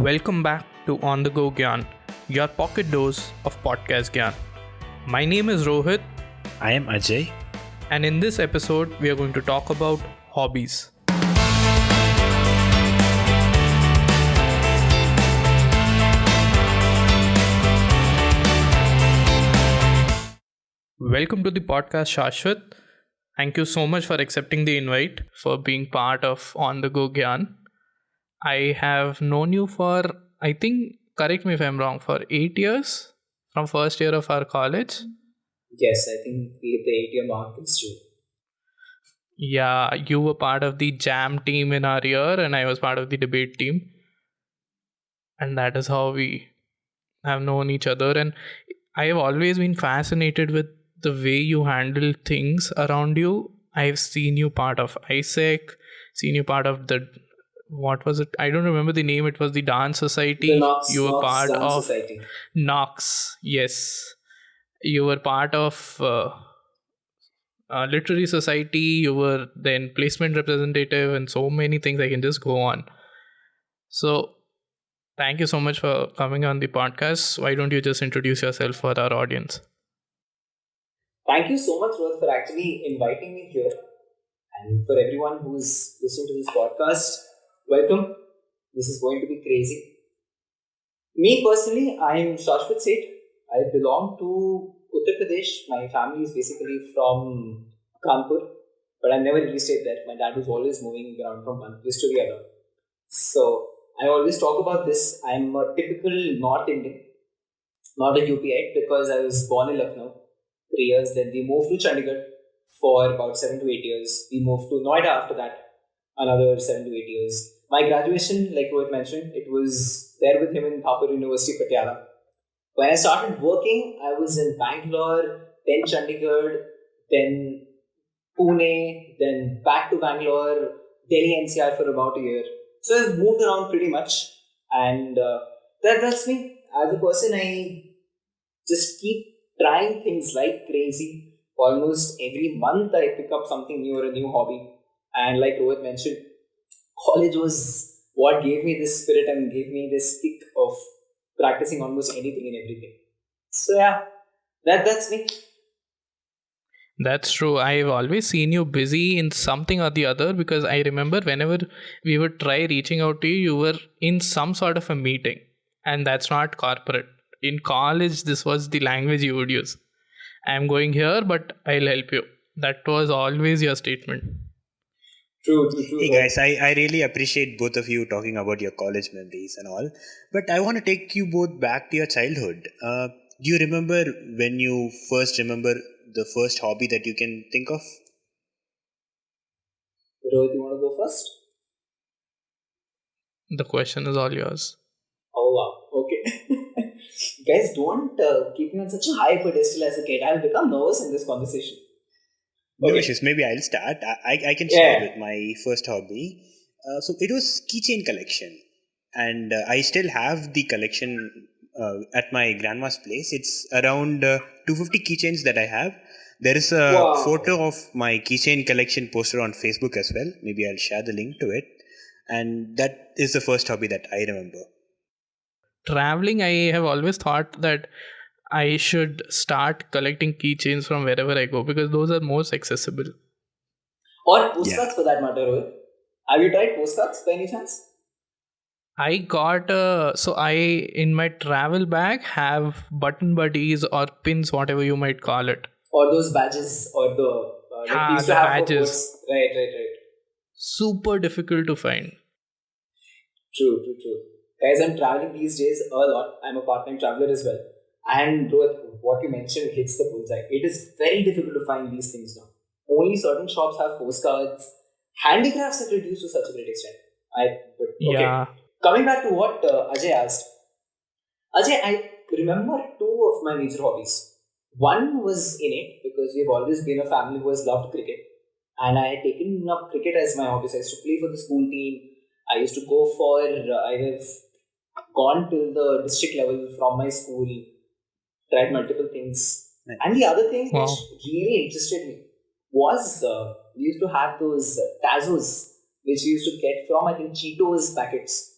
Welcome back to On the Go Gyan, your pocket dose of podcast Gyan. My name is Rohit, I am Ajay. and in this episode, we are going to talk about hobbies. Welcome to the podcast, Shashwat. Thank you so much for accepting the invite, for being part of On the Go Gyan. I have known you for, I think, correct me if I'm wrong, for 8 years from first year of our college. Yes, I think we hit the 8-year mark this June. Yeah, you were part of the jam team in our year, and I was part of the debate team. And that is how we have known each other. And I have always been fascinated with the way you handle things around you. I've seen you part of ISEC, seen you part of the, what was it? I don't remember the name. It was the dance society. The Knox You were part Dance of Society. Knox. Yes. You were part of literary society. You were then placement representative, and so many things. I can just go on. So thank you so much for coming on the podcast. Why don't you just introduce yourself for our audience? Thank you so much, Rohit, for actually inviting me here. And for everyone who's listening to this podcast, welcome. This is going to be crazy. Me personally, I am Shashwat Seth. I belong to Uttar Pradesh. My family is basically from Kanpur, but I've never really stayed there. My dad was always moving around from one place to the other. So I always talk about this. I'm a typical North Indian, not a UPite, because I was born in Lucknow 3 years. Then we moved to Chandigarh for about 7 to 8 years. We moved to Noida after that, another 7 to 8 years. My graduation, like Rohit mentioned, it was there with him in Thapar University, Patiala. When I started working, I was in Bangalore, then Chandigarh, then Pune, then back to Bangalore, Delhi NCR for about a year. So I've moved around pretty much, and that's me. As a person, I just keep trying things like crazy. Almost every month, I pick up something new or a new hobby. And like Rohit mentioned, college was what gave me this spirit and gave me this kick of practicing almost anything and everything. So yeah, that's me. That's true. I've always seen you busy in something or the other because I remember whenever we would try reaching out to you, you were in some sort of a meeting, and that's not corporate. In college, this was the language you would use. I'm going here, but I'll help you. That was always your statement. True, Hey Rohit. guys, I really appreciate both of you talking about your college memories and all. But I want to take you both back to your childhood. Do you remember when you first remember the first hobby that you can think of? Rohit, you want to go first? The question is all yours. Oh wow, okay. Guys, don't keep me on such a high pedestal as a kid. I'll become nervous in this conversation. No Okay. issues. Maybe I'll start. I can share Yeah. with my first hobby. So it was keychain collection, and I still have the collection at my grandma's place. It's around 250 keychains that I have. There is a Wow. photo of my keychain collection posted on Facebook as well. Maybe I'll share the link to it. And that is the first hobby that I remember. Traveling, I have always thought that I should start collecting keychains from wherever I go because those are most accessible. Or Yeah. postcards for that matter, Rohit. Have you tried postcards by any chance? I got so I in my travel bag have button buddies or pins, whatever you might call it. Or those badges, or the like we used to The have for badges. quotes. Right. Super difficult to find. True. Guys, I'm traveling these days a lot. I'm a part-time traveler as well. And Rohit, what you mentioned hits the bullseye. It is very difficult to find these things now. Only certain shops have postcards. Handicrafts have reduced to such a great extent. Okay. Yeah. Coming back to what Ajay asked. Ajay, I remember two of my major hobbies. One was innate because we've always been a family who has loved cricket. And I had taken up cricket as my hobby. So I used to play for the school team. I used to go for, I have gone till the district level from my school, tried multiple things. Right. And the other thing Wow. which really interested me was we used to have those Tazos which we used to get from, I think, Cheetos packets.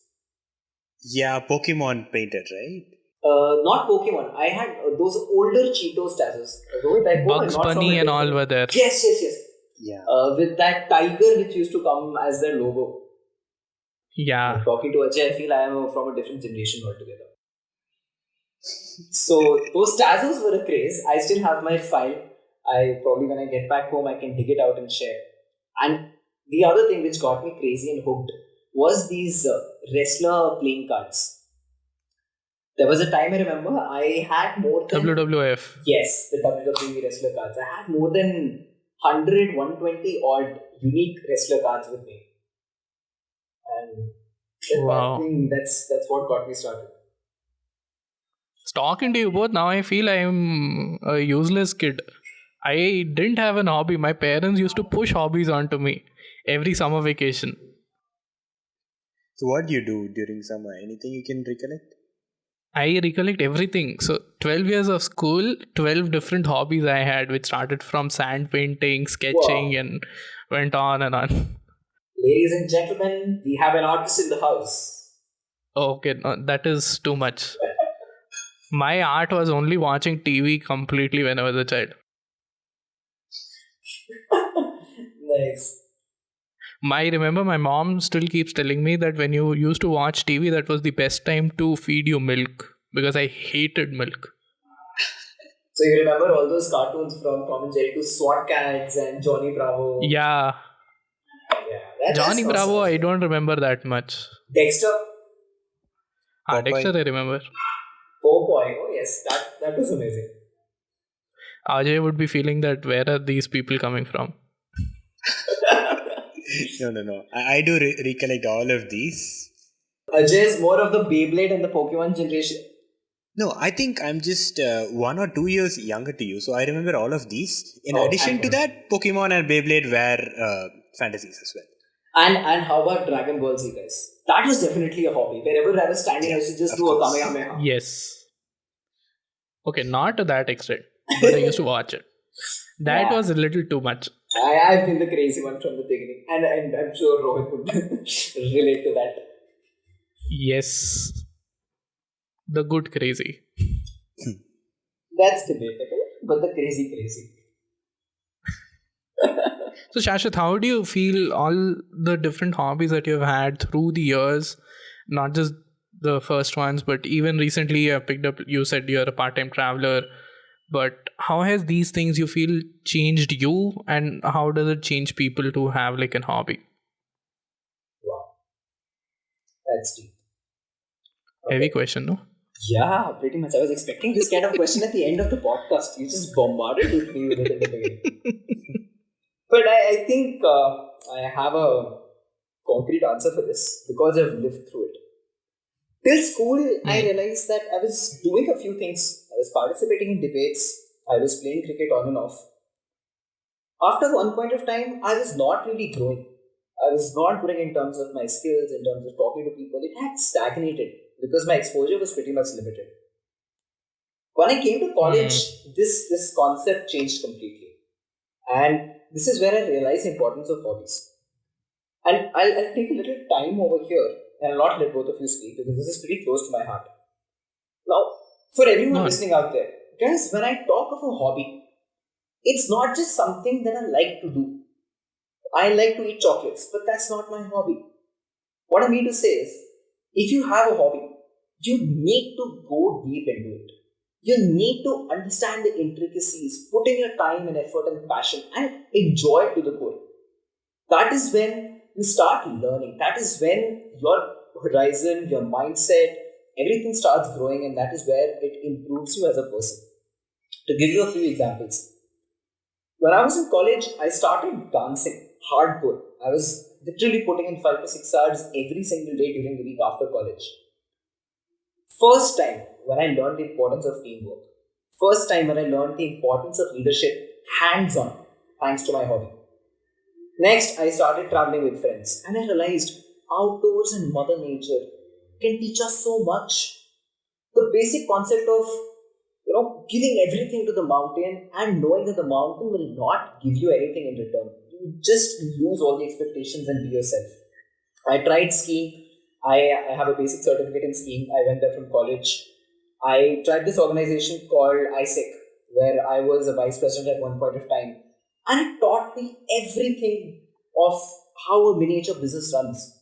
Yeah, Pokemon painted, right? Not Pokemon. I had those older Cheetos tattoos. Rohit, I hope I'm Bugs not from Bunny a and all different. were there. Yes, yes, yes. Yeah. With that tiger which used to come as their logo. Yeah. Talking to Ajay, I feel I am from a different generation altogether. So those tattoos were a craze. I still have my file. I probably when I get back home, I can dig it out and share. And the other thing which got me crazy and hooked was these wrestler playing cards. There was a time I remember I had more than WWF. yes, the WWE wrestler cards. I had more than 100, 120 odd unique wrestler cards with me. And I Wow. think that's what got me started. Talking to you both, now I feel I'm a useless kid. I didn't have an hobby. My parents used to push hobbies onto me every summer vacation. So what do you do during summer? Anything you can recollect? I recollect everything. So, 12 years of school, 12 different hobbies I had, which started from sand painting, sketching, Wow. and went on and on. Ladies and gentlemen, we have an artist in the house. Okay, no, that is too much. My art was only watching TV completely when I was a child. Nice. Remember my mom still keeps telling me that when you used to watch TV, that was the best time to feed you milk because I hated milk. So you remember all those cartoons from Tom and Jerry to SWAT Cats and Johnny Bravo? Yeah, Yeah, that's Johnny Bravo, I nostalgia. don't remember that much. Dexter, Dexter, Popeye? I remember. Popeye. Oh yes, that was amazing. Ajay would be feeling that where are these people coming from? No. I do recollect all of these. Ajay is more of the Beyblade and the Pokemon generation. No, I think I'm just 1 or 2 years younger to you, so I remember all of these. In Oh, addition to that, Pokemon and Beyblade were fantasies as well. and how about Dragon Ball Z, guys? That was definitely a hobby. Wherever I was standing, I Yeah, used to just of do a course. Kamehameha. Yes. Okay, not to that extent, but I used to watch it. That Yeah, was a little too much. I've been the crazy one from the beginning, and I'm sure Rohit would relate to that. Yes, the good crazy. That's debatable, but the crazy. So, Shashwat, how do you feel all the different hobbies that you've had through the years, not just the first ones, but even recently you have picked up, you said you're a part time traveler, but how has these things you feel changed you and how does it change people to have like an hobby? Wow, that's deep. Heavy Okay. question, no? Yeah, pretty much. I was expecting this kind of question at the end of the podcast. You just bombarded with me with it in the beginning. But I think I have a concrete answer for this because I've lived through it. Till school, I Hmm. realized that I was doing a few things. I was participating in debates. I was playing cricket on and off. After one point of time, I was not really growing. I was not growing in terms of my skills, in terms of talking to people. It had stagnated because my exposure was pretty much limited. When I came to college, Hmm. this concept changed completely. And this is where I realized the importance of hobbies. And I'll take a little time over here and I'll not let both of you speak because this is pretty close to my heart. Now, for everyone Go on. listening out there, guys, when I talk of a hobby, it's not just something that I like to do. I like to eat chocolates, but that's not my hobby. What I mean to say is, if you have a hobby, you need to go deep into it. You need to understand the intricacies, put in your time and effort and passion, and enjoy it to the core. That is when you start learning. That is when your horizon, your mindset, everything starts growing, and that is where it improves you as a person. To give you a few examples, when I was in college, I started dancing hardcore. I was literally putting in 5 to 6 hours every single day during the week after college. First time when I learned the importance of teamwork. First time when I learned the importance of leadership hands on, thanks to my hobby. Next, I started traveling with friends and I realized outdoors and Mother Nature can teach us so much. The basic concept of giving everything to the mountain and knowing that the mountain will not give you anything in return. You just lose all the expectations and be yourself. I tried skiing. I have a basic certificate in skiing. I went there from college. I tried this organization called ISEC, where I was a vice president at one point of time. And it taught me everything of how a miniature business runs,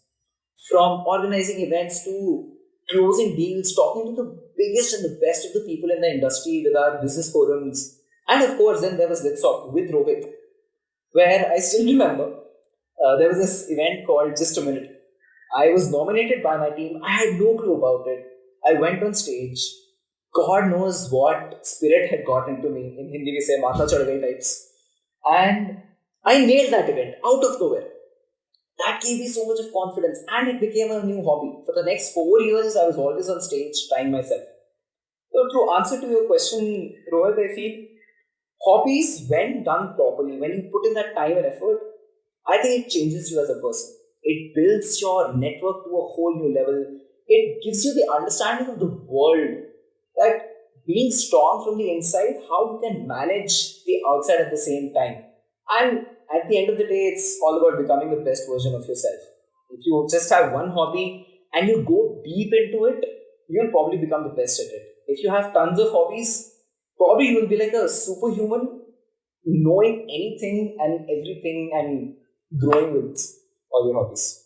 from organizing events to closing deals, talking to the biggest and the best of the people in the industry with our business forums. And of course, then there was Let's Talk with Rohit, where I still remember there was this event called Just a Minute. I was nominated by my team. I had no clue about it. I went on stage. God knows what spirit had got into me. In Hindi, we say Mata Chadgai types. And I nailed that event out of nowhere. That gave me so much of confidence and it became a new hobby. For the next 4 years, I was always on stage trying myself. So, to answer to your question, Rohit, I feel hobbies, when done properly, when you put in that time and effort, I think it changes you as a person. It builds your network to a whole new level. It gives you the understanding of the world that being strong from the inside, how you can manage the outside at the same time. And at the end of the day, it's all about becoming the best version of yourself. If you just have one hobby and you go deep into it, you'll probably become the best at it. If you have tons of hobbies, probably you will be like a superhuman, knowing anything and everything and growing with all your hobbies.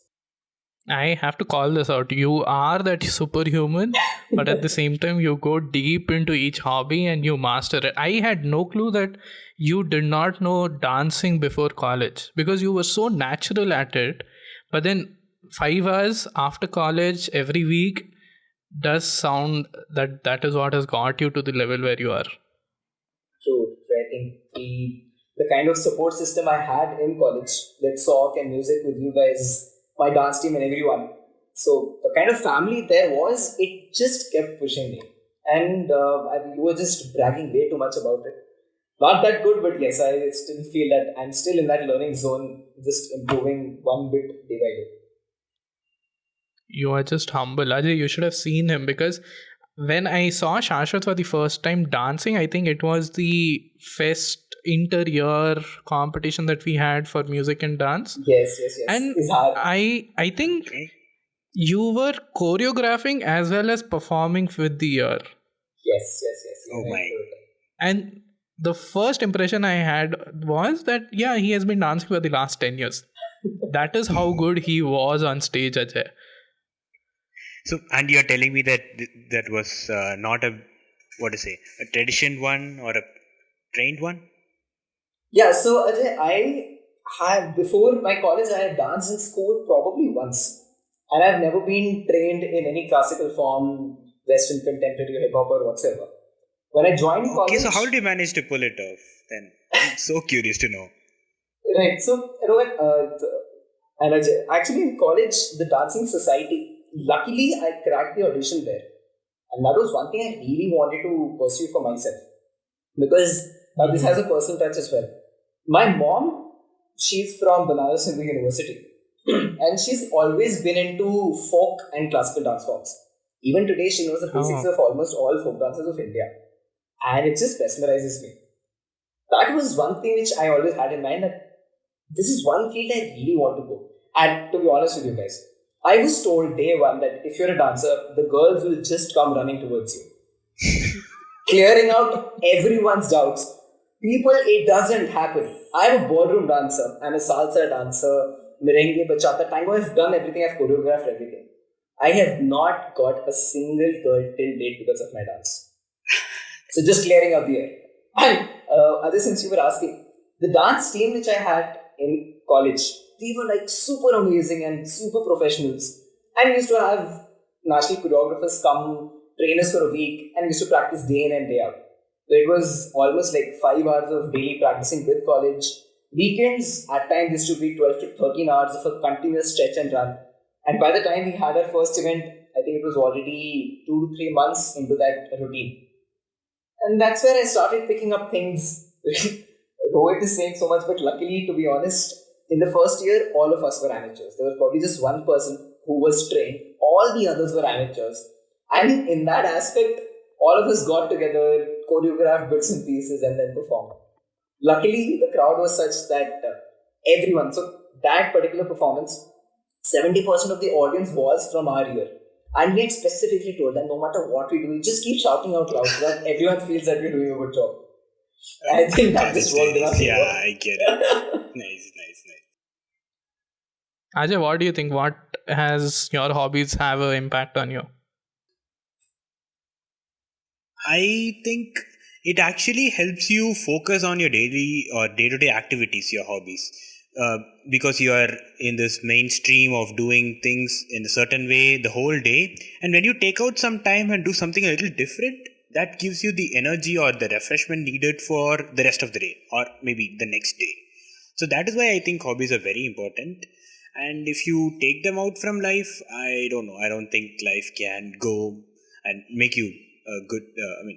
I have to call this out. You are that superhuman, but at the same time, you go deep into each hobby and you master it. I had no clue that you did not know dancing before college because you were so natural at it. But then, 5 hours after college, every week, does sound that that is what has got you to the level where you are. So I think the kind of support system I had in college, let's talk and music with you guys, my dance team and everyone. So the kind of family there was, it just kept pushing me. And you were just bragging way too much about it. Not that good, but yes, I still feel that I'm still in that learning zone, just improving one bit day by day. You are just humble. Ajay, you should have seen him because when I saw Shashwat for the first time dancing, I think it was the Fest inter-year competition that we had for music and dance. Yes, yes, yes. And It's hard. I think Okay. you were choreographing as well as performing with the year. Yes, yes, yes. Oh You're right. my. You're right. And the first impression I had was that, yeah, he has been dancing for the last 10 years. That is how good he was on stage, Ajay. So, and you're telling me that that was not a, what to say, a tradition one or a trained one? Yeah, so Ajay, I had before my college, I had danced in school probably once, and I've never been trained in any classical form, Western contemporary, hip hop, or whatsoever. When I joined Okay, so college, how did you manage to pull it off then? I'm so curious to know. right? So Rohit, and Ajay, actually in college, the dancing society. Luckily, I cracked the audition there, and that was one thing I really wanted to pursue for myself because this has a personal touch as well. My mom, she's from Banaras Hindu University, and she's always been into folk and classical dance forms. Even today, she knows the basics Oh, of almost all folk dances of India, and it just mesmerizes me. That was one thing which I always had in mind that this is one field I really want to go. And to be honest with you guys, I was told day one that if you're a dancer, the girls will just come running towards you, clearing out everyone's doubts. People, it doesn't happen. I'm a ballroom dancer. I'm a salsa dancer, merengue, bachata, tango. I've done everything. I've choreographed everything. I have not got a single girl till date because of my dance. So just clearing out the air. And other since you were asking, the dance team which I had in college, they were like super amazing and super professionals. And we used to have national choreographers come train us for a week and we used to practice day in and day out. So it was almost like 5 hours of daily practicing with college. Weekends at times used to be 12 to 13 hours of a continuous stretch and run. And by the time we had our first event, I think it was already 2 to 3 months into that routine. And that's where I started picking up things. Rohit is saying so much, but luckily, to be honest, in the first year, all of us were amateurs. There was probably just one person who was trained. All the others were amateurs. And in that aspect, all of us got together, choreographed bits and pieces, and then performed. Luckily, the crowd was such that everyone, so that particular performance, 70% of the audience was from our year. And we had specifically told that no matter what we do, we just keep shouting out loud so that everyone feels that we're doing a good job. I think that College just worked in our days. Yeah, favor. I get it. Nice, nice, nice. Ajay, what do you think? What has your hobbies have an impact on you? I think it actually helps you focus on your daily or day to day activities, your hobbies. Uh, because you are in this mainstream of doing things in a certain way the whole day. And when you take out some time and do something a little different, that gives you the energy or the refreshment needed for the rest of the day or maybe the next day. So that is why I think hobbies are very important. And if you take them out from life, I don't know. I don't think life can go and make you a good,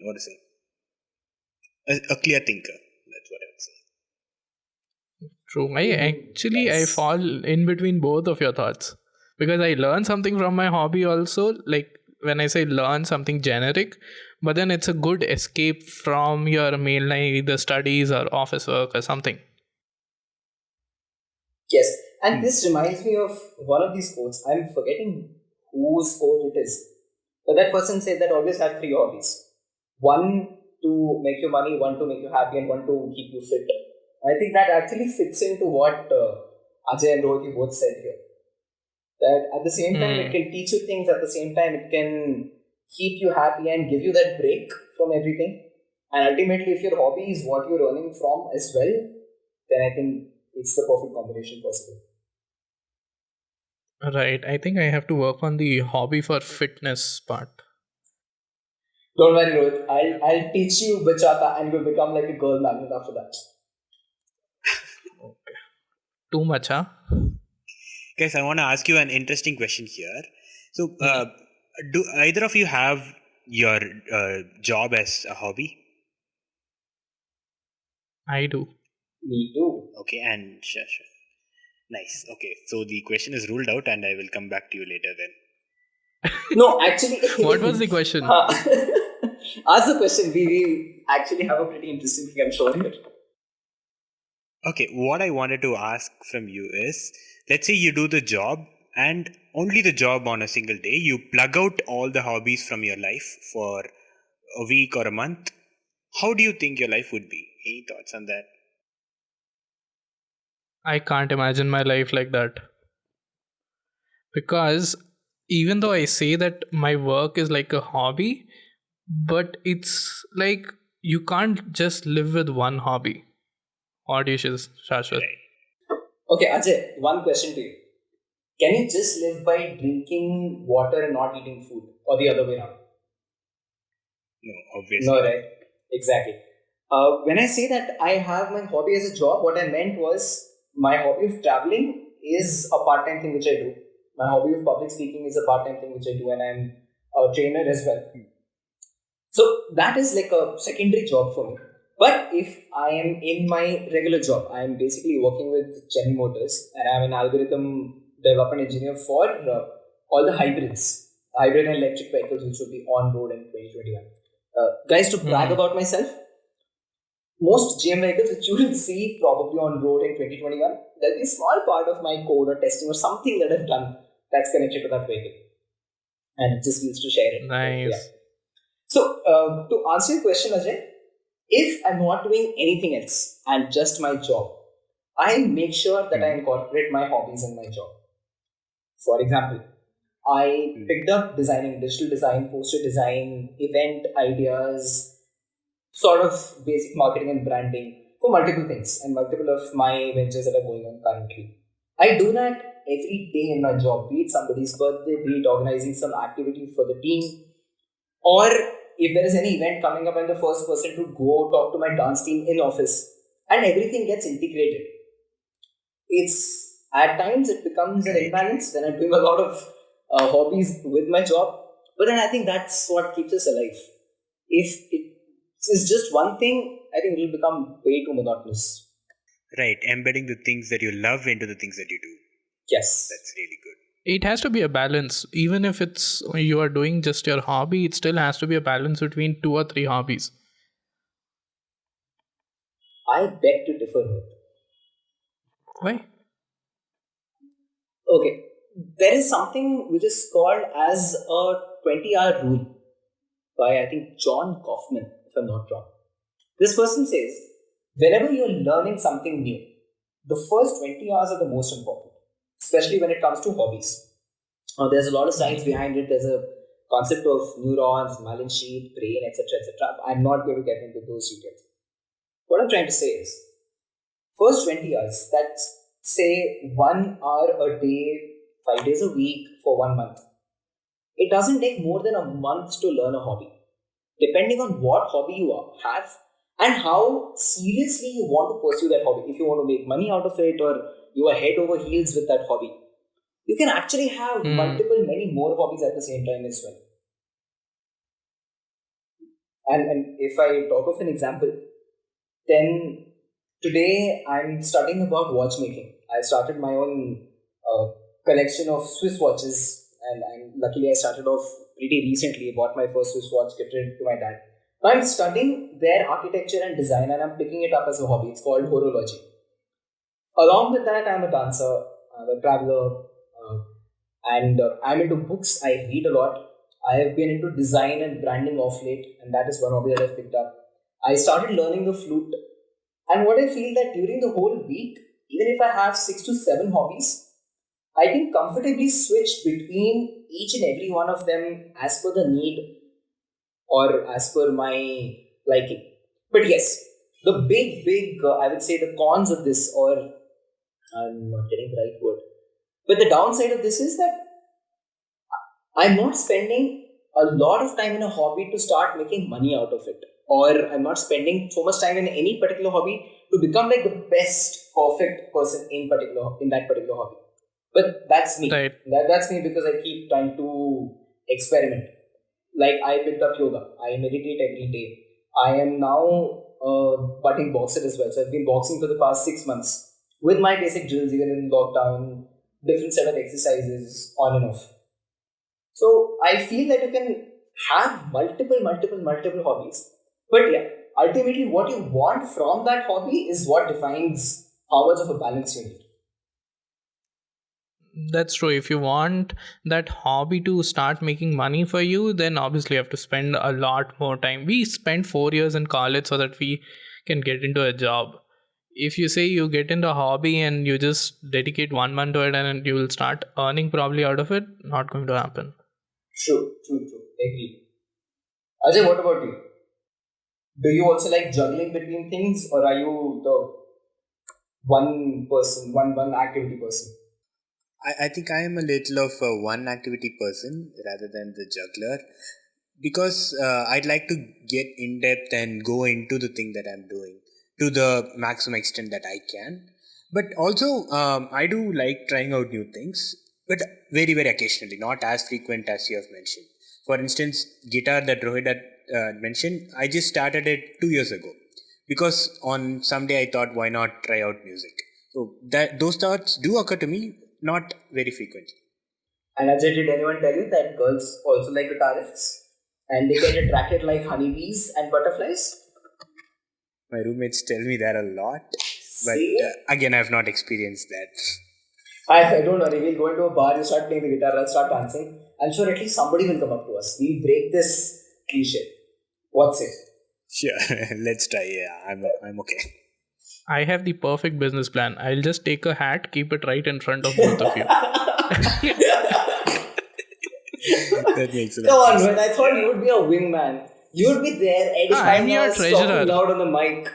what to say, a clear thinker. That's what I would say. True. I Nice. fall in between both of your thoughts because I learn something from my hobby also. Like when I say learn something generic, but then it's a good escape from your mainline either studies or office work or something. Yes. And Hmm. this reminds me of one of these quotes. I'm forgetting whose quote it is. But that person said that always have three hobbies. One to make you money, one to make you happy, and one to keep you fit. I think that actually fits into what Ajay and Rohit both said here. That at the same time it Hmm. can teach you things, at the same time it can keep you happy and give you that break from everything. And ultimately, if your hobby is what you're earning from as well, then I think it's the perfect combination possible. Right. I think I have to work on the hobby for fitness part. Don't worry, Rohit. I'll teach you bachata and you'll become like a girl magnet after that. Okay. Too much, huh? Guys, I want to ask you an interesting question here. So, Hmm. do either of you have your job as a hobby? I do. Me too. Okay, and sure. Nice. Okay, so the question is ruled out, and I will come back to you later then. No, actually, What was the question? uh, ask the question. We actually have a pretty interesting thing, I'm sure. Here. Okay, what I wanted to ask from you is, let's say you do the job and only the job on a single day, you plug out all the hobbies from your life for a week or a month. How do you think your life would be? Any thoughts on that? I can't imagine my life like that. Because even though I say that my work is like a hobby, but it's like you can't just live with one hobby. What dishes, Shashwat? Right. Okay, Ajay, one question to you. Can you just live by drinking water and not eating food? Or the other way around? No, No, obviously not. right? Exactly. When I say that I have my hobby as a job, what I meant was my hobby of traveling is a part time thing which I do. My hobby of public speaking is a part time thing which I do, and I'm a trainer as well. So that is like a secondary job for me. But if I am in my regular job, I am basically working with General Motors and I'm an algorithm development engineer for all the hybrids, hybrid and electric vehicles which will be on road in 2021. Guys, to brag Hmm. about myself, most GM vehicles which you will see probably on road in 2021, there'll be a small part of my code or testing or something that I've done that's connected to that vehicle. And it just needs to share it. But yeah. Nice. So, to answer your question, Ajay, if I'm not doing anything else and just my job, I make sure that I Hmm. incorporate my hobbies in my job. For example, I Hmm. picked up designing digital design, poster design, event ideas, sort of basic marketing and branding for multiple things and multiple of my ventures that are going on currently. I do that every day in my job, be it somebody's birthday, be it organizing some activity for the team, or if there is any event coming up, I'm the first person to go talk to my dance team in office, and everything gets integrated. It's at times it becomes an Right, imbalance when I'm doing a lot of hobbies with my job, but then I think that's what keeps us alive. If it is just one thing, I think it will become way too monotonous. right. Embedding the things that you love into the things that you do. Yes, That's really good. It has to be a balance. Even if it's you are doing just your hobby, it still has to be a balance between two or three hobbies. I beg to differ with. Why? Okay. there is something which is called as a 20-hour rule by, I think, John Kaufman, if I'm not wrong. This person says, whenever you're learning something new, the first 20 hours are the most important, especially when it comes to hobbies. There's a lot of science behind it. There's a concept of neurons, myelin sheath, brain, etc., etc. I'm not going to get into those details. What I'm trying to say is, first 20 hours, that's say 1 hour a day, 5 days a week for 1 month. It doesn't take more than a month to learn a hobby, depending on what hobby you have and how seriously you want to pursue that hobby. If you want to make money out of it or you are head over heels with that hobby, you can actually have Hmm. many more hobbies at the same time as well. And if I talk of an example, then today I'm studying about watchmaking. I started my own uh, collection of Swiss watches, and luckily I started off pretty recently. Bought my first Swiss watch, gifted it to my dad. Now I'm studying their architecture and design, and I'm picking it up as a hobby. It's called horology. Along with that, I'm a dancer, I'm a traveler, and I'm into books. I read a lot. I have been into design and branding of late, and that is one hobby that I've picked up. I started learning the flute, and what I feel that during the whole week, even if I have 6 to 7 hobbies, I can comfortably switch between each and every one of them as per the need or as per my liking. But yes, the I would say the cons of this, or I'm not getting the right word, but the downside of this is that I'm not spending a lot of time in a hobby to start making money out of it. Or I'm not spending so much time in any particular hobby to become like the best perfect person in that particular hobby. But that's me. Right. That's me because I keep trying to experiment. Like I picked up yoga. I meditate every day. I am now a budding boxer as well. So I've been boxing for the past 6 months with my basic drills, even in lockdown, different set of exercises on and off. So I feel that you can have multiple hobbies. But yeah, ultimately what you want from that hobby is what defines how much of a balance you need. That's true. If you want that hobby to start making money for you, then obviously you have to spend a lot more time. We spent 4 years in college so that we can get into a job. If you say you get into a hobby and you just dedicate 1 month to it and you will start earning probably out of it, not going to happen. True. Agree. Ajay, what about you? Do you also like juggling between things or are you the one person, one activity person? I think I am a little of a one activity person rather than the juggler, because I'd like to get in depth and go into the thing that I'm doing to the maximum extent that I can. But also, I do like trying out new things, but very occasionally, not as frequent as you have mentioned. For instance, guitar that Rohit had mentioned, I just started it 2 years ago because on some day I thought, why not try out music? So that those thoughts do occur to me, not very frequently. And Ajay, did anyone tell you that girls also like guitarists? And they get attracted like honeybees and butterflies? My roommates tell me that a lot, but See? again, I have not experienced that. I don't worry, we'll go into a bar, you start playing the guitar, I'll start dancing. I'm sure at least somebody will come up to us. We'll break this cliche. What's it? Sure, let's try. Yeah, I'm okay. I have the perfect business plan. I'll just take a hat, keep it right in front of both of you. That makes a Come lot more on, man. I sense. thought you would be a wingman. You would be there I'm edifying your us, talking treasurer. loud on the mic.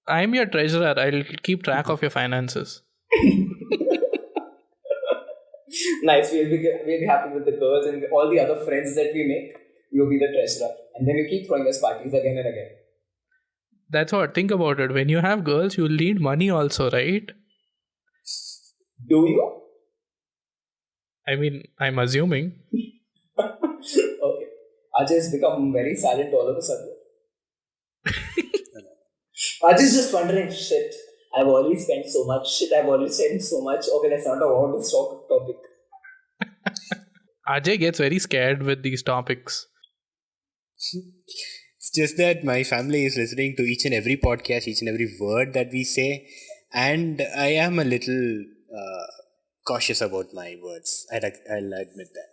I'm your treasurer. I'll keep track of your finances. Nice. We'll be happy with the girls and all the other friends that we make. You'll be the treasurer. And then you keep throwing us parties again and again. That's what. Think about it. When you have girls, you'll need money also, right? Do you? I mean, I'm assuming. Okay. Ajay's become very silent all of a sudden. Ajay's just wondering, shit, I've already spent so much. Shit, I've already spent so much. Okay, let's not talk about this topic. Ajay gets very scared with these topics. It's just that my family is listening to each and every podcast, each and every word that we say, and I am a little cautious about my words. I'll admit that.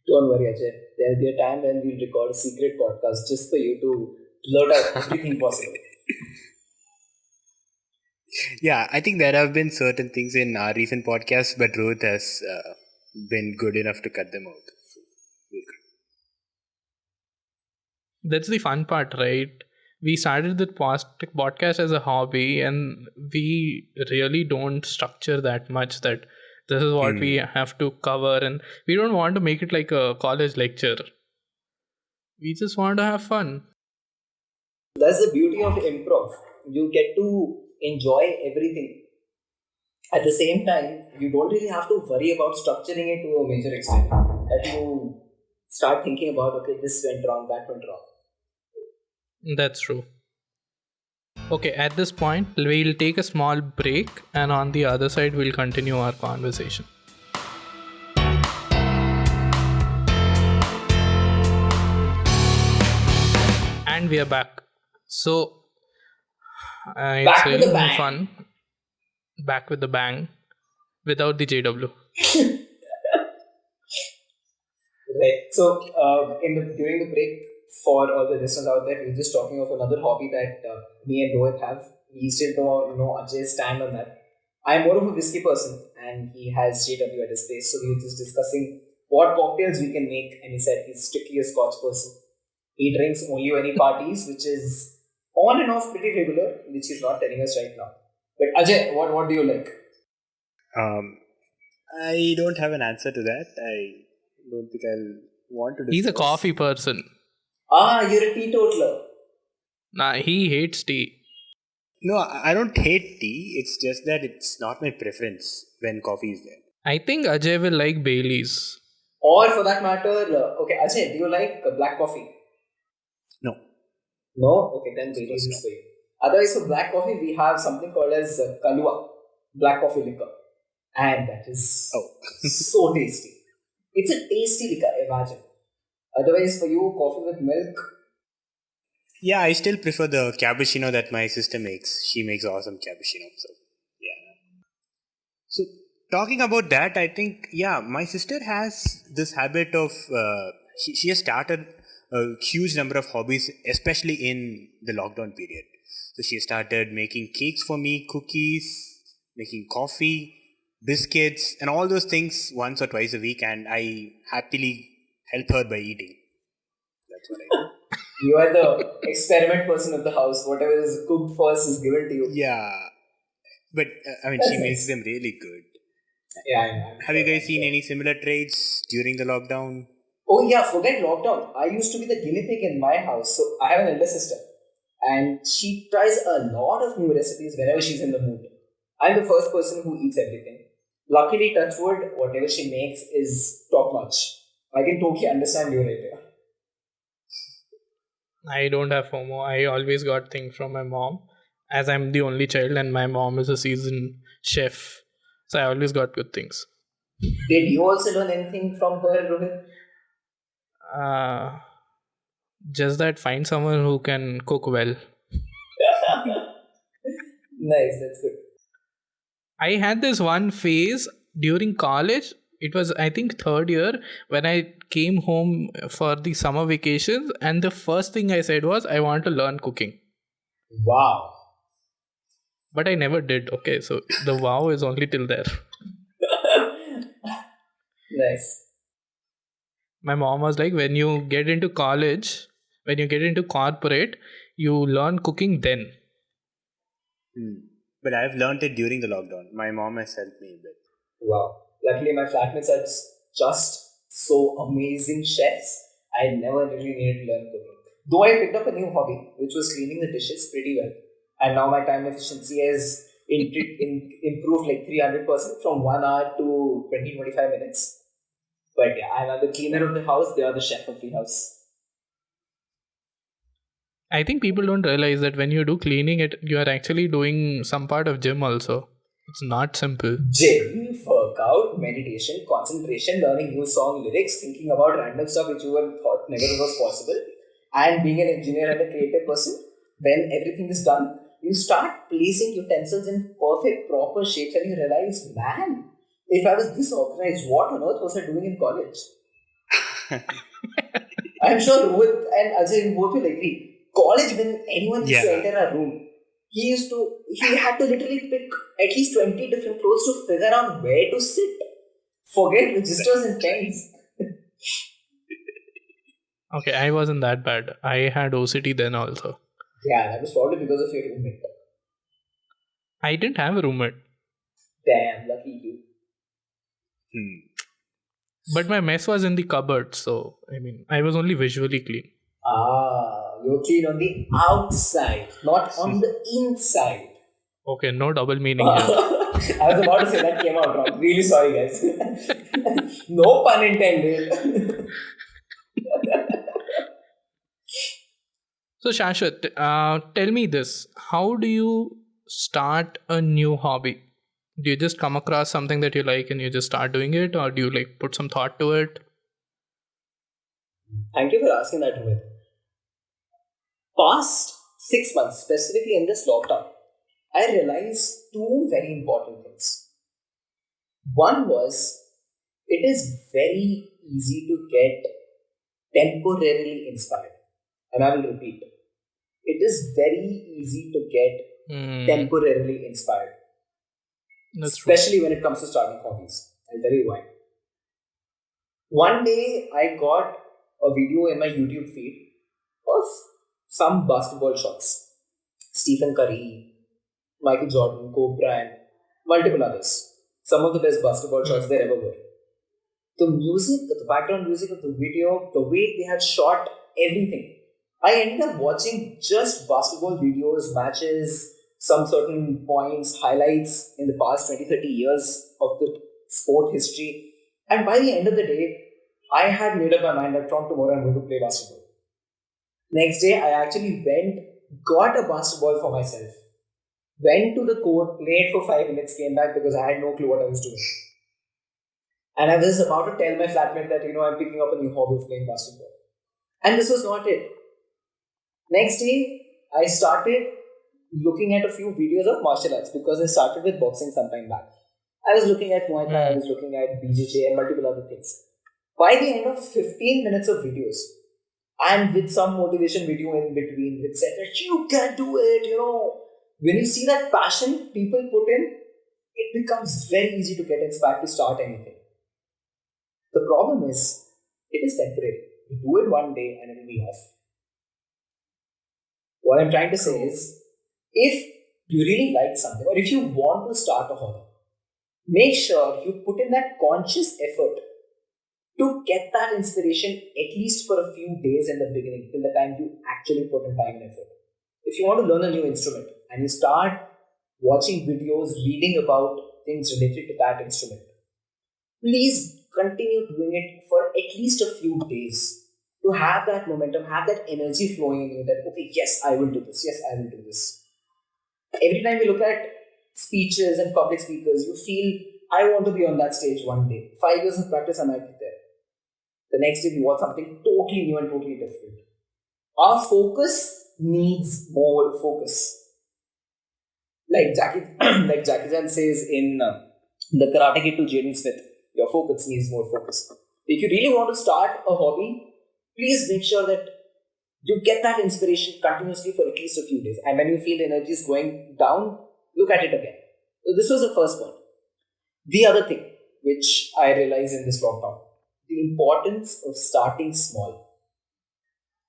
Don't worry, Ajay. There'll be a time when we'll record a secret podcast just for you to blurt out everything possible. Yeah, I think there have been certain things in our recent podcasts, but Rohit has been good enough to cut them out. So, we're good. That's the fun part, right? We started the podcast as a hobby, and we really don't structure that much that this is what we have to cover, and we don't want to make it like a college lecture. We just want to have fun. That's the beauty of improv. You get to enjoy everything. At the same time, you don't really have to worry about structuring it to a major extent. That you start thinking about, okay, this went wrong, that went wrong. That's true. Okay, at this point, we'll take a small break, and on the other side, we'll continue our conversation. And we are back. So, it's Back with really the been bang. fun. Back with the bang, without the JW. Right. So, during the break, for all the listeners out there, we're just talking of another hobby that me and Rohit have. We still don't know Ajay's stand on that. I'm more of a whiskey person, and he has JW at his place. So we were just discussing what cocktails we can make, and he said he's strictly a Scotch person. He drinks only when he parties, which is on and off pretty regular, which he's not telling us right now. But Ajay, what do you like? I don't have an answer to that. I don't think I'll want to discuss. He's a coffee person. You're a teetotaler. Nah, he hates tea. No, I don't hate tea. It's just that it's not my preference when coffee is there. I think Ajay will like Baileys. Or for that matter, okay, Ajay, do you like black coffee? No. No? Okay, then Baileys is for you. Otherwise, for black coffee, we have something called as Kalua, black coffee liquor. And that is so tasty. It's a tasty liquor, imagine. Otherwise, for you, coffee with milk. Yeah, I still prefer the cappuccino that my sister makes. She makes awesome cappuccino. So, yeah. So, talking about that, I think, my sister has this habit of, she has started a huge number of hobbies, especially in the lockdown period. So, she started making cakes for me, cookies, making coffee, biscuits, and all those things once or twice a week, and I happily help her by eating. That's what I do. You are the experiment person of the house. Whatever is cooked first is given to you. Yeah, but That's she nice. makes them really good. Yeah, I know. Have you guys seen any similar traits during the lockdown? Oh yeah, forget lockdown. I used to be the guinea pig in my house. So I have an elder sister, and she tries a lot of new recipes whenever she's in the mood. I'm the first person who eats everything. Luckily, touch wood, whatever she makes is top notch. I can totally understand you right here. I don't have FOMO. I always got things from my mom, as I'm the only child, and my mom is a seasoned chef. So I always got good things. Did you also learn anything from her, Rohit? Uh, just that find someone who can cook well. Nice, that's good. I had this one phase during college. It was, I think, third year when I came home for the summer vacations, and the first thing I said was, I want to learn cooking. Wow. But I never did. Okay, so the wow is only till there. Nice. My mom was like, when you get into college, when you get into corporate, you learn cooking then. But I've learned it during the lockdown. My mom has helped me a bit. Wow. Luckily, my flatmates are just so amazing chefs. I never really needed to learn cooking. Though I picked up a new hobby, which was cleaning the dishes pretty well. And now my time efficiency has improved like 300% from 1 hour to 20-25 minutes. But yeah, I'm the cleaner of the house, they are the chef of the house. I think people don't realize that when you do cleaning, you are actually doing some part of gym also. It's not simple. Gym, workout, meditation, concentration, learning new song lyrics, thinking about random stuff which you were thought never was possible, and being an engineer and a creative person. When everything is done, You start placing utensils in perfect, proper shapes, and you realize, man, if I was this organized, what on earth was I doing in college? I'm sure Rohit and Ajay, you both will agree. College, when anyone used to Yeah. enter a room, he had to literally pick at least 20 different clothes to figure out where to sit. Forget registers and pens. Okay, I wasn't that bad. I had OCD then also. Yeah, that was probably because of your roommate. I didn't have a roommate, Damn, lucky you. Hmm. but my mess was in the cupboard, so I mean, I was only visually clean. Ah, you're clean on the outside, not on the inside. Okay, no double meaning here. I was about to say that came out wrong. Really sorry, guys. No pun intended. So, Shashwat, tell me this. How do you start a new hobby? Do you just come across something that you like and you just start doing it, or do you like put some thought to it? Thank you for asking that, Rohit. Past 6 months, specifically in this lockdown, I realized two very important things. One was it is very easy to get temporarily inspired. And I will repeat, it is very easy to get Hmm, temporarily inspired, that's true. especially when it comes to starting hobbies. I'll tell you why. One day I got a video in my YouTube feed of some basketball shots. Stephen Curry, Michael Jordan, Kobe Bryant, multiple others. Some of the best basketball shots Hmm. there ever were. The music, the background music of the video, the way they had shot everything. I ended up watching just basketball videos, matches, some certain points, highlights in the past 20, 30 years of the sport history. And by the end of the day, I had made up my mind that from tomorrow I'm going to play basketball. Next day, I actually went, got a basketball for myself, went to the court, played for 5 minutes, came back because I had no clue what I was doing. And I was about to tell my flatmate that, I'm picking up a new hobby of playing basketball. And this was not it. Next day, I started looking at a few videos of martial arts because I started with boxing some time back. I was looking at Muay Thai, I Hmm. was looking at BJJ and multiple other things. By the end of 15 minutes of videos, and with some motivation video in between, which said that you can do it. When you see that passion people put in, it becomes very easy to get inspired to start anything. The problem is, it is temporary. You do it one day and it will be off. What I'm trying to say True. is, if you really like something or if you want to start a hobby, make sure you put in that conscious effort to get that inspiration at least for a few days in the beginning, till the time you actually put in time and effort. If you want to learn a new instrument and you start watching videos, reading about things related to that instrument, please continue doing it for at least a few days to have that momentum, have that energy flowing in you that, okay, yes, I will do this. Yes, I will do this. Every time you look at speeches and public speakers, you feel, I want to be on that stage one day. 5 years of practice, I might be there. The next day, we want something totally new and totally different. Our focus needs more focus. Like Jackie, like Jackie Chan says in the Karate Kid to Jaden Smith, your focus needs more focus. If you really want to start a hobby, please make sure that you get that inspiration continuously for at least a few days. And when you feel the energy is going down, look at it again. So this was the first point. The other thing which I realized in this lockdown, the importance of starting small.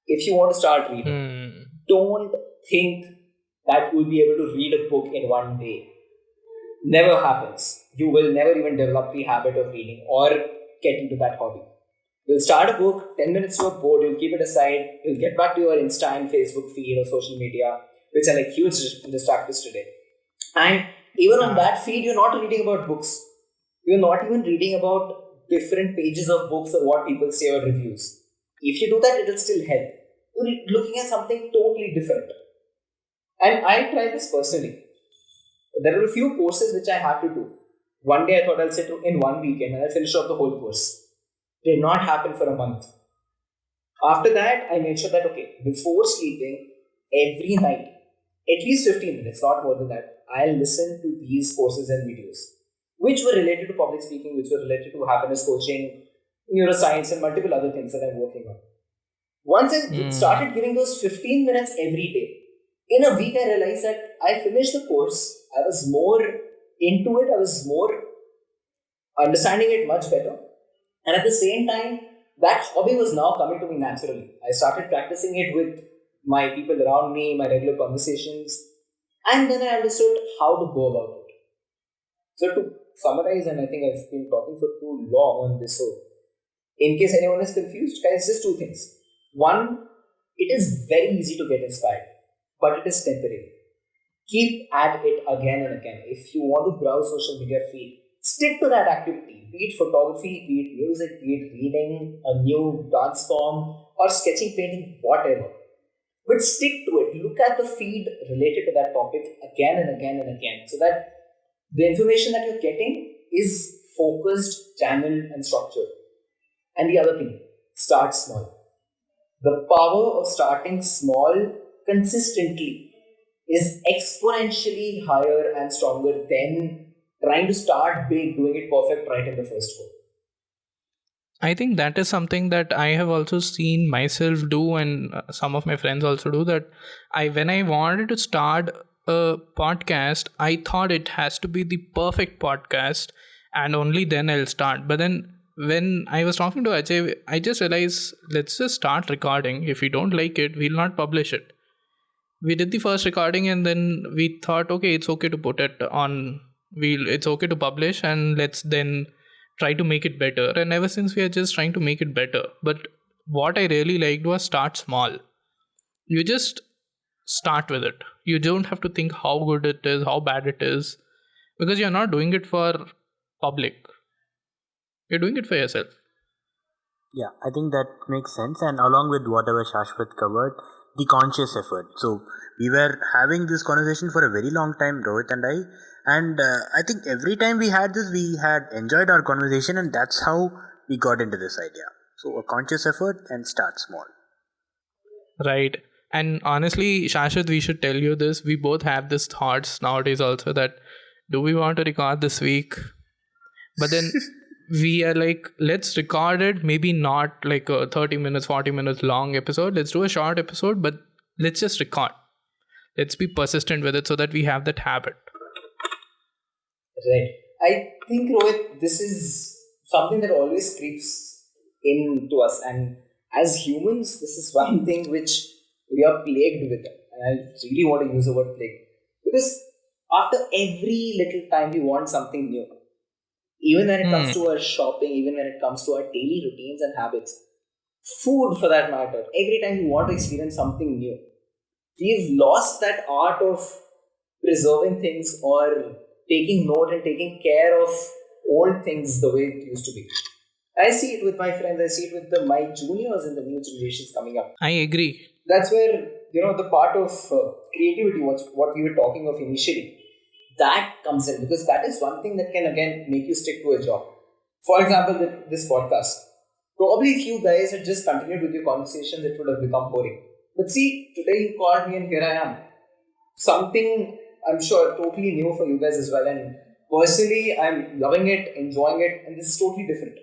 If you want to start reading, Hmm. don't think that you'll be able to read a book in one day. Never happens. You will never even develop the habit of reading or get into that hobby. You'll start a book, 10 minutes you're bored, you'll keep it aside, you'll get back to your Insta and Facebook feed or social media, which are like huge distractors today. And even on Ah, that feed, you're not reading about books. You're not even reading about different pages of books or what people say or reviews. If you do that, it'll still help. You're looking at something totally different. And I tried this personally. There were a few courses which I had to do. One day I thought I'll sit in one weekend and I'll finish off the whole course. Did not happen for a month. After that, I made sure that, okay, before sleeping, every night, at least 15 minutes, not more than that. I'll listen to these courses and videos, which were related to public speaking, which were related to happiness coaching, neuroscience, and multiple other things that I'm working on. Once I Hmm. started giving those 15 minutes every day, in a week I realized that I finished the course. I was more into it, I was more understanding it much better. And at the same time, that hobby was now coming to me naturally. I started practicing it with my people around me, my regular conversations, and then I understood how to go about it. So, to summarize, and I think I've been talking for too long on this, so in case anyone is confused, guys, just two things. One, it is very easy to get inspired, but it is temporary. Keep at it again and again. If you want to browse social media feed, stick to that activity. Be it photography, be it music, be it reading a new dance form, or sketching, painting, whatever. But stick to it. Look at the feed related to that topic again and again and again, so that the information that you're getting is focused, channeled, and structured. And the other thing, start small. The power of starting small consistently is exponentially higher and stronger than trying to start big, doing it perfect right in the first go. I think that is something that I have also seen myself do, and some of my friends also do. That when I wanted to start a podcast, I thought it has to be the perfect podcast, and only then I'll start. But then when I was talking to Ajay, I just realized, let's just start recording. If we don't like it, we'll not publish it. We did the first recording, and then we thought, okay, it's okay to put it on. It's okay to publish, and let's then try to make it better. And ever since, we are just trying to make it better. But what I really liked was start small. You just start with it. You don't have to think how good it is, how bad it is, because you're not doing it for public. You're doing it for yourself. Yeah, I think that makes sense. And along with whatever Shashwat covered, the conscious effort. So we were having this conversation for a very long time, Rohit and I. And I think every time we had this, we had enjoyed our conversation, and that's how we got into this idea. So a conscious effort and start small. Right. And honestly, Shashwat, we should tell you this. We both have this thoughts nowadays also that, do we want to record this week? But then we are like, let's record it, maybe not like a 30 minutes, 40 minutes long episode. Let's do a short episode, but let's just record. Let's be persistent with it so that we have that habit. Right. I think, Rohit, this is something that always creeps into us. And as humans, this is one thing which we are plagued with. And I really want to use the word plague. Because after every little time, we want something new. Even when it comes Hmm. to our shopping, even when it comes to our daily routines and habits, food for that matter, every time we want to experience something new, we've lost that art of preserving things or taking note and taking care of old things the way it used to be. I see it with my friends, I see it with my juniors and the new generations coming up. I agree. That's where, the part of creativity, what we were talking of initially, that comes in, because that is one thing that can again make you stick to a job. For example, with this podcast, probably if you guys had just continued with your conversations, it would have become boring. But see, today you called me and here I am. Something I'm sure totally new for you guys as well. And personally, I'm loving it, enjoying it, and this is totally different.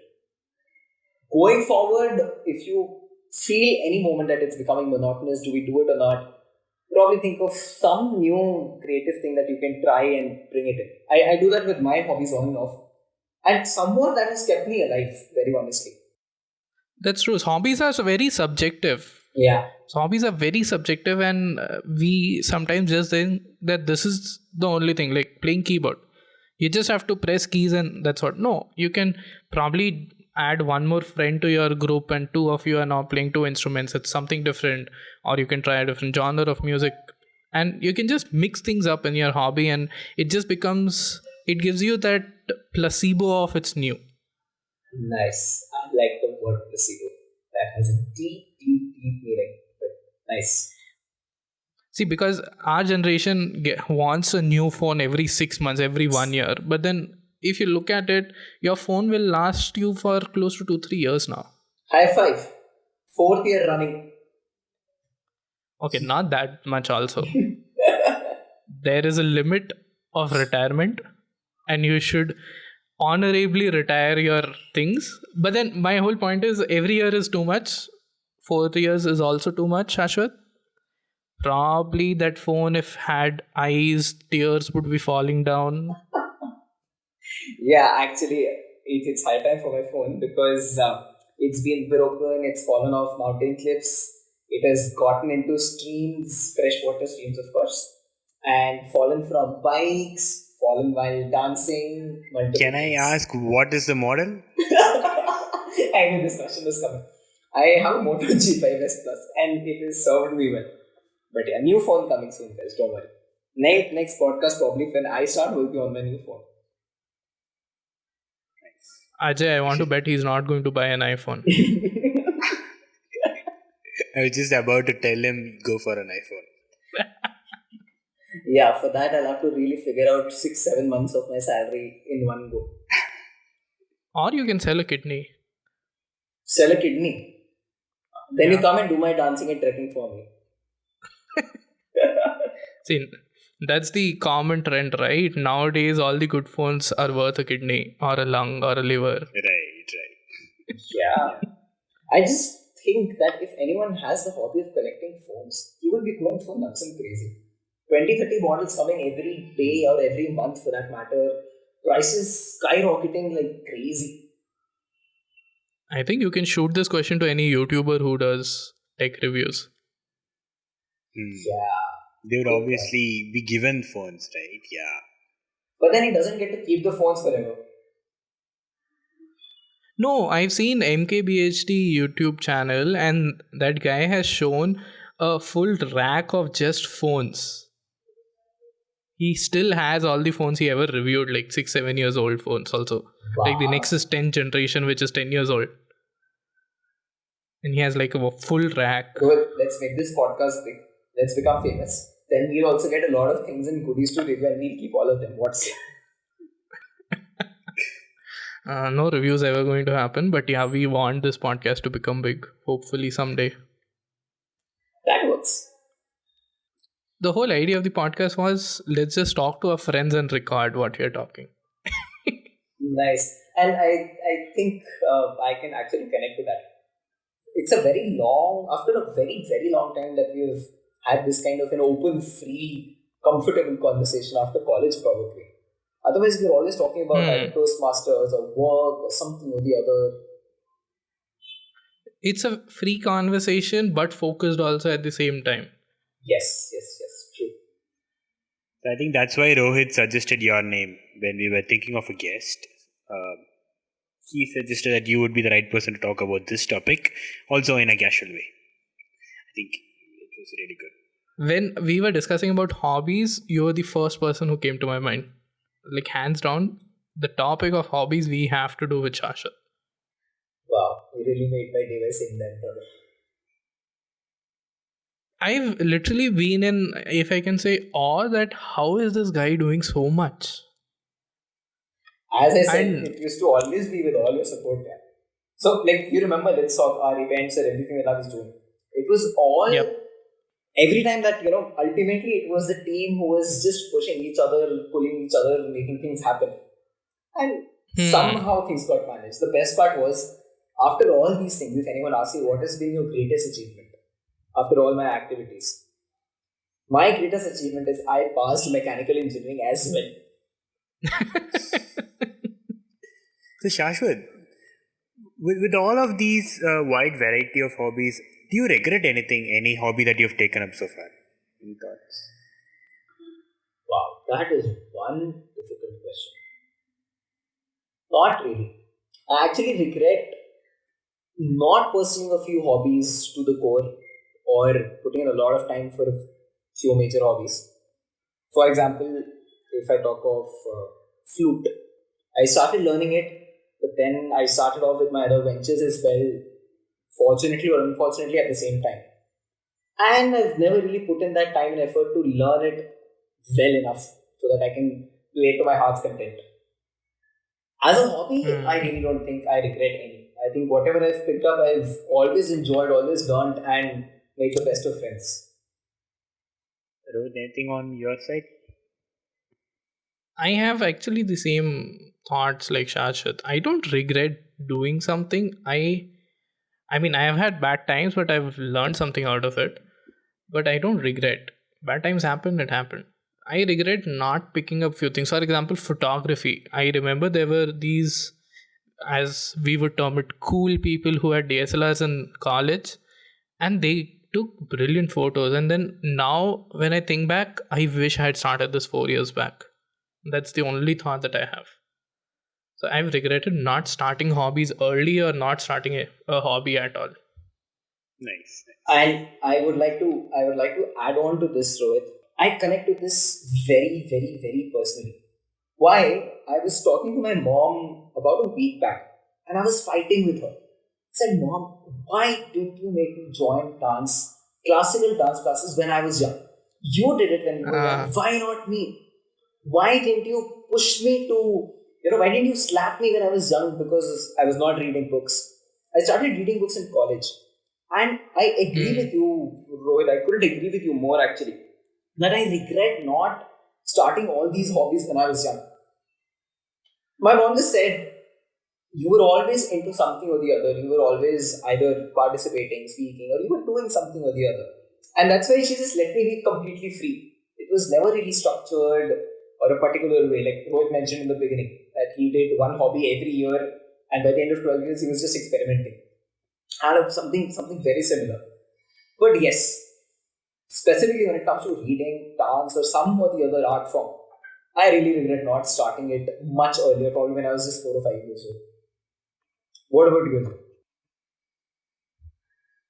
Going forward, if you feel any moment that it's becoming monotonous, do we do it or not? Probably think of some new creative thing that you can try and bring it in. I do that with my hobbies on and off. And somewhat that has kept me alive, very honestly. That's true. Hobbies are very subjective. Yeah. So hobbies are very subjective, and we sometimes just think that this is the only thing, like playing keyboard. You just have to press keys, and that's what. No, you can probably add one more friend to your group, and two of you are now playing two instruments. It's something different, or you can try a different genre of music, and you can just mix things up in your hobby, and it just becomes. It gives you that placebo of it's new. Nice. I like the word placebo. That has a deep, deep, deep meaning. But nice. See, because our generation wants a new phone every 6 months, every 1 year. But then, if you look at it, your phone will last you for close to 2, 3 years now. High five. Fourth year running. Okay, not that much also. there is a limit of retirement and you should honorably retire your things. But then my whole point is every year is too much. 4 years is also too much, Shashwat. Probably that phone, if had eyes, tears would be falling down. Yeah, actually, it's high time for my phone because it's been broken, it's fallen off mountain cliffs, it has gotten into streams, freshwater streams, of course, and fallen from bikes, fallen while dancing, multiple Can I things. ask what is the model? I knew this question was coming. I have a Moto G5S Plus and it has served me well. But yeah, new phone coming soon, guys, don't worry. Next podcast, probably when I start, will be on my new phone. Ajay, I want to bet he's not going to buy an iPhone. I was just about to tell him go for an iPhone. Yeah, for that I'll have to really figure out 6-7 months of my salary in one go. Or you can sell a kidney. Sell a kidney. Then you Yeah. come and do my dancing and trekking for me. See, that's the common trend, right? Nowadays, all the good phones are worth a kidney or a lung or a liver. Right. Yeah. I just think that if anyone has the hobby of collecting phones, he will be going for nuts and crazy. 20-30 models coming every day or every month for that matter. Prices skyrocketing like crazy. I think you can shoot this question to any YouTuber who does tech reviews. Yeah. They would Good obviously be given phones, right? Yeah. But then he doesn't get to keep the phones forever. No, I've seen MKBHD YouTube channel and that guy has shown a full rack of just phones. He still has all the phones he ever reviewed, like 6-7 years old phones also. Like the Wow. Nexus 10 generation, which is 10 years old. And he has like a full rack. Good. Let's make this podcast big. Let's become famous. Then we'll also get a lot of things and goodies to review and we'll keep all of them. What's No reviews ever going to happen, but yeah, we want this podcast to become big. Hopefully someday. that works. The whole idea of the podcast was let's just talk to our friends and record what we're talking. Nice. And I think I can actually connect to that. It's a very long, after a very, very long time that we've had this kind of an open, free, comfortable conversation after college, probably. Otherwise, we're always talking about either Toastmasters or work or something or the other. It's a free conversation, but focused also at the same time. Yes, true. So I think that's why Rohit suggested your name when we were thinking of a guest. He suggested that you would be the right person to talk about this topic, also in a casual way. I think it was really good. When we were discussing about hobbies, you were the first person who came to my mind. Like, hands down, the topic of hobbies we have to do with Shashat. Wow, you really made my day by saying that, brother. I've literally been in, if I can say, awe that how is this guy doing so much? As I said, And it used to always be with all your support. Yeah. So, like, you remember, let's talk our events and everything that I was doing. It was all, yep, every time that, ultimately it was the team who was just pushing each other, pulling each other, making things happen. And somehow things got managed. The best part was, after all these things, if anyone asks you what has been your greatest achievement after all my activities, my greatest achievement is I passed mechanical engineering as well. So Shashwat, with all of these wide variety of hobbies, do you regret anything, any hobby that you've taken up so far? Any thoughts? Wow, that is one difficult question. Not really. I actually regret not pursuing a few hobbies to the core or putting in a lot of time for a few major hobbies. For example, if I talk of flute, I started learning it, but then I started off with my other ventures as well, fortunately or unfortunately at the same time. And I've never really put in that time and effort to learn it well enough so that I can play it to my heart's content. As a hobby, I really don't think I regret any. I think whatever I've picked up, I've always enjoyed, always learned, and made the best of friends. Rohit, anything on your side? I have actually the same thoughts like Shashwat. I don't regret doing something. I mean, I have had bad times, but I've learned something out of it. But I don't regret. Bad times happen, it happened. I regret not picking up few things. For example, photography. I remember there were these, as we would term it, cool people who had DSLRs in college, and they took brilliant photos. And then now, when I think back, I wish I had started this 4 years back. That's the only thought that I have. So I've regretted not starting hobbies early or not starting a hobby at all. Nice. And I would like to add on to this, Rohit. I connect to this very, very, very personally. Why? I was talking to my mom about a week back, and I was fighting with her. I said, "Mom, why did you make me join classical dance classes when I was young? You did it when you were young. Uh, Why not me? Why didn't you push me to, why didn't you slap me when I was young because I was not reading books? I started reading books in college. And I agree with hmm. you, Rohit. I couldn't agree with you more actually. That I regret not starting all these hobbies when I was young. My mom just said, you were always into something or the other. You were always either participating, speaking, or you were doing something or the other. And that's why she just let me be completely free. It was never really structured or a particular way. Like Rohit mentioned in the beginning, that he did one hobby every year, and by the end of 12 years, he was just experimenting. And something very similar. But yes, specifically when it comes to reading, dance, or some or the other art form, I really regret not starting it much earlier, probably when I was just 4 or 5 years old. What about you?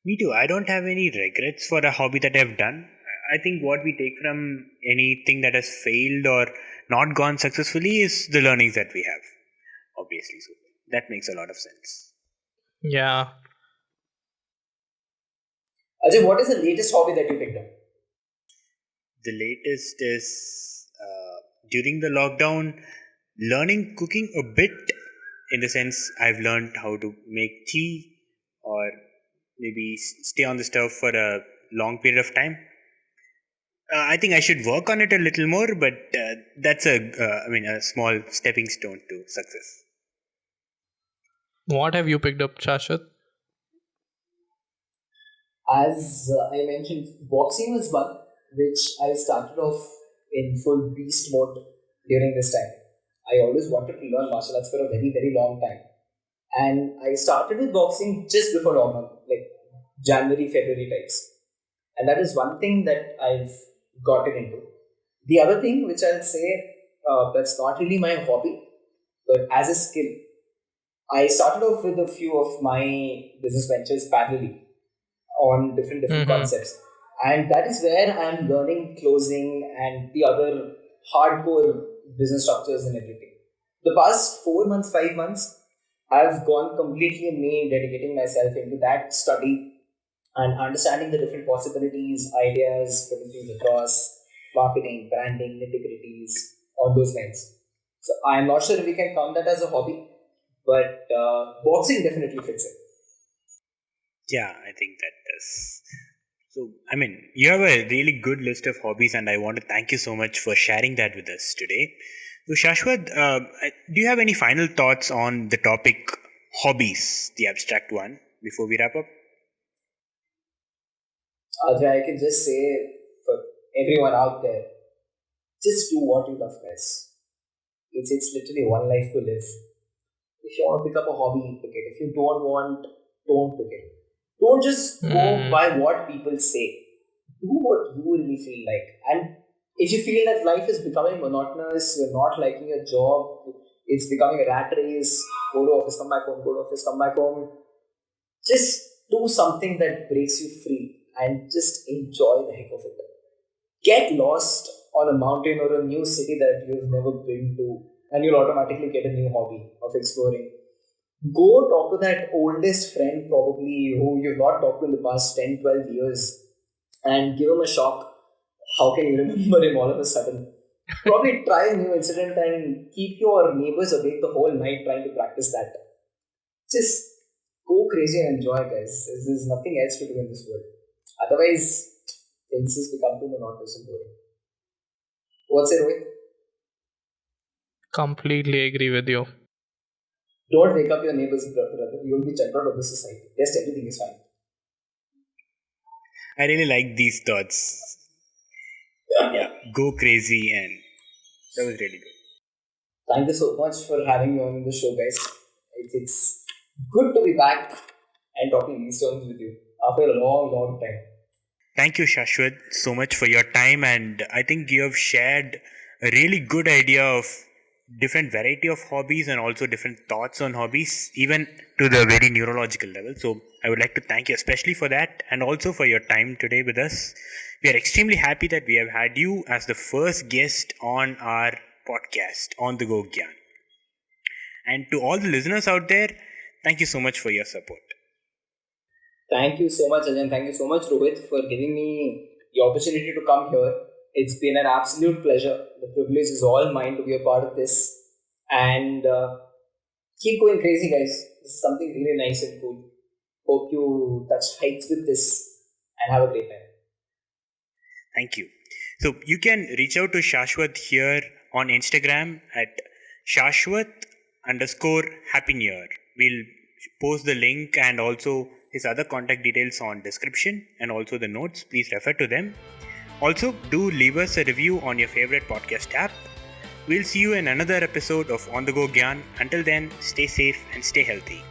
Me too. I don't have any regrets for a hobby that I've done. I think what we take from anything that has failed or not gone successfully is the learnings that we have, obviously. So that makes a lot of sense. Yeah. Ajay, what is the latest hobby that you picked up? The latest is during the lockdown, learning cooking a bit, in the sense I've learned how to make tea or maybe stay on the stove for a long period of time. I think I should work on it a little more, but that's a small stepping stone to success. What have you picked up, Shashwat? As I mentioned, boxing was one which I started off in full beast mode during this time. I always wanted to learn martial arts for a very, very long time. And I started with boxing just before lockdown, like January, February types. And that is one thing that I've gotten into. The other thing which I'll say, that's not really my hobby, but as a skill, I started off with a few of my business ventures parallelly on different Mm-hmm. concepts, and that is where I'm learning closing and the other hardcore business structures and everything. The past 4 months, 5 months, I've gone completely in me dedicating myself into that study and understanding the different possibilities, ideas, putting things across, marketing, branding, nitty-gritties, all those lines. So I'm not sure if we can count that as a hobby, but boxing definitely fits it. Yeah, I think that does. So, I mean, you have a really good list of hobbies, and I want to thank you so much for sharing that with us today. So, Shashwat, do you have any final thoughts on the topic hobbies, the abstract one, before we wrap up? Ajay, I can just say for everyone out there, just do what you love, guys. It's literally one life to live. If you want to pick up a hobby, pick it. If you don't want, don't pick it. Don't just go Mm. by what people say. Do what you really feel like. And if you feel that life is becoming monotonous, you're not liking your job, it's becoming a rat race, go to office, come back home, go to office, come back home, just do something that breaks you free and just enjoy the heck of it. Get lost on a mountain or a new city that you've never been to, and you'll automatically get a new hobby of exploring. Go talk to that oldest friend, probably who you've not talked to in the past 10, 12 years, and give him a shock. How can you remember him all of a sudden? Probably try a new incident and keep your neighbors awake the whole night trying to practice that. Just go crazy and enjoy, guys. There's nothing else to do in this world. Otherwise, things just become too monotonous and boring. What's it, Rohit? Completely agree with you. Don't wake up your neighbors, brother. You will be jumped out of the society. Rest, everything is fine. I really like these thoughts. Yeah, go crazy, and that was really good. Thank you so much for having me on the show, guys. It's good to be back and talking these terms with you after a long, long time. Thank you, Shashwat, so much for your time, and I think you have shared a really good idea of different variety of hobbies and also different thoughts on hobbies, even to the very neurological level. So I would like to thank you especially for that and also for your time today with us. We are extremely happy that we have had you as the first guest on our podcast, On the Go Gyan. And to all the listeners out there, thank you so much for your support. Thank you so much, Ajan. Thank you so much, Rohit, for giving me the opportunity to come here. It's been an absolute pleasure. The privilege is all mine to be a part of this. And keep going crazy, guys. This is something really nice and cool. Hope you touch heights with this and have a great time. Thank you. So you can reach out to Shashwat here on Instagram at Shashwat underscore Happy New Year. We'll post the link and also his other contact details on description and also the notes. Please refer to them. Also, do leave us a review on your favorite podcast app. We'll see you in another episode of On the Go Gyan. Until then, stay safe and stay healthy.